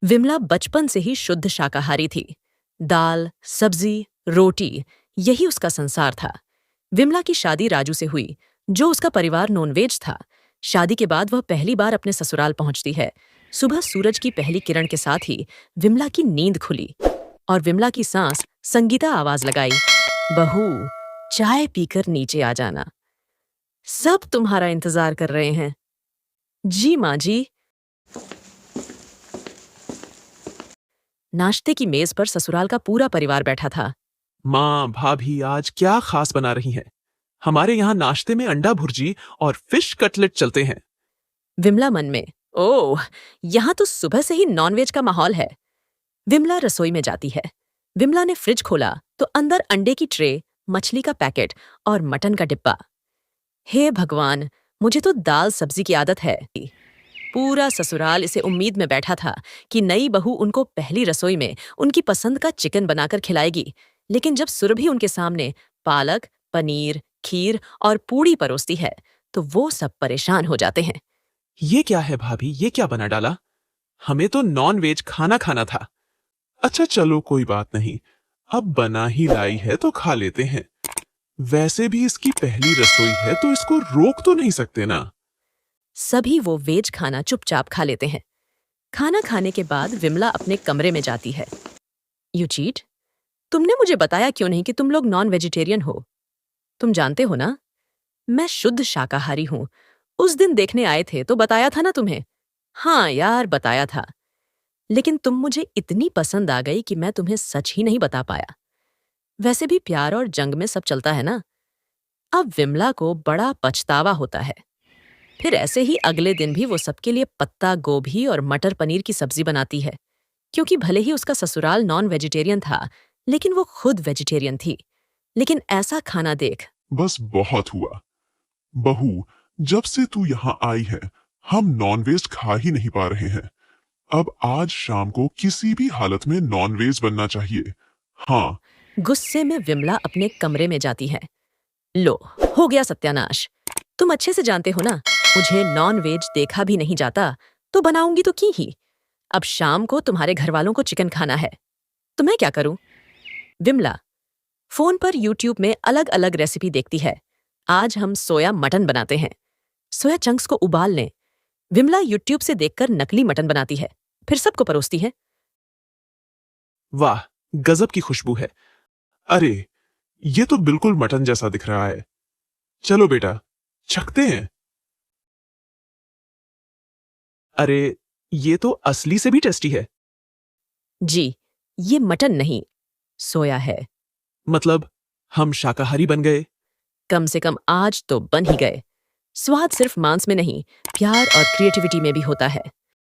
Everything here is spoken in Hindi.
विमला बचपन से ही शुद्ध शाकाहारी थी। दाल, सब्जी, रोटी, यही उसका संसार था। विमला की शादी राजू से हुई, जो उसका परिवार नॉनवेज था। शादी के बाद वह पहली बार अपने ससुराल पहुंचती है। सुबह सूरज की पहली किरण के साथ ही विमला की नींद खुली और विमला की सांस संगीता आवाज लगाई, बहू, चाय पीकर नीचे आ जाना। सब तुम्हारा इंतजार कर रहे हैं। जी माँ जी। नाश्ते की मेज पर ससुराल का पूरा परिवार बैठा था। माँ, भाभी आज क्या खास बना रही हैं? हमारे यहाँ नाश्ते में अंडा भुर्जी और फिश कटलेट चलते हैं। विमला मन में, ओह, यहाँ तो सुबह से ही नॉनवेज का माहौल है। विमला रसोई में जाती है। विमला ने फ्रिज खोला तो अंदर अंडे की ट्रे, मछली का पैकेट और मटन का डिब्बा। हे भगवान, मुझे तो दाल सब्जी की आदत है। पूरा ससुराल इसे उम्मीद में बैठा था कि नई बहू उनको पहली रसोई में उनकी पसंद का चिकन बनाकर खिलाएगी। लेकिन जब सुरभि उनके सामने पालक, पनीर, खीर और पूड़ी परोसती है तो वो सब परेशान हो जाते हैं। ये क्या है भाभी, ये क्या बना डाला? हमें तो नॉन वेज खाना खाना था। अच्छा चलो कोई बात नहीं, अब बना ही लाई है तो खा लेते हैं। वैसे भी इसकी पहली रसोई है तो इसको रोक तो नहीं सकते ना। सभी वो वेज खाना चुपचाप खा लेते हैं। खाना खाने के बाद विमला अपने कमरे में जाती है। यू चीट, तुमने मुझे बताया क्यों नहीं कि तुम लोग नॉन वेजिटेरियन हो? तुम जानते हो ना, मैं शुद्ध शाकाहारी हूं। उस दिन देखने आए थे तो बताया था ना तुम्हें। हाँ यार, बताया था। लेकिन तुम मुझे इतनी पसंद आ गई कि मैं तुम्हें सच ही नहीं बता पाया। वैसे भी प्यार और जंग में सब चलता है ना। अब विमला को बड़ा पछतावा होता है। फिर ऐसे ही अगले दिन भी वो सबके लिए पत्ता गोभी और मटर पनीर की सब्जी बनाती है। क्योंकि भले ही उसका ससुराल नॉन वेजिटेरियन था, लेकिन वो खुद वेजिटेरियन थी। लेकिन ऐसा खाना देख, बस बहुत हुआ। बहू, जब से तू यहाँ आई है हम नॉनवेज खा ही नहीं पा रहे हैं। अब आज शाम को किसी भी हालत में नॉनवेज बनना चाहिए। हाँ। गुस्से में विमला अपने कमरे में जाती है। लो, हो गया सत्यानाश। तुम अच्छे से जानते हो ना, मुझे नॉन वेज देखा भी नहीं जाता, तो बनाऊंगी तो की ही। अब शाम को तुम्हारे घर वालों को चिकन खाना है, तो मैं क्या करूं? विमला फोन पर यूट्यूब में अलग अलग रेसिपी देखती है। आज हम सोया मटन बनाते हैं। सोया चंक्स को उबाल लें। विमला यूट्यूब से देखकर नकली मटन बनाती है, फिर सबको परोसती है। वाह, गजब की खुशबू है। अरे, ये तो बिल्कुल मटन जैसा दिख रहा है। चलो बेटा, चखते हैं। अरे, ये तो असली से भी टेस्टी है। जी, ये मटन नहीं, सोया है। मतलब हम शाकाहारी बन गए। कम से कम आज तो बन ही गए। स्वाद सिर्फ मांस में नहीं, प्यार और क्रिएटिविटी में भी होता है।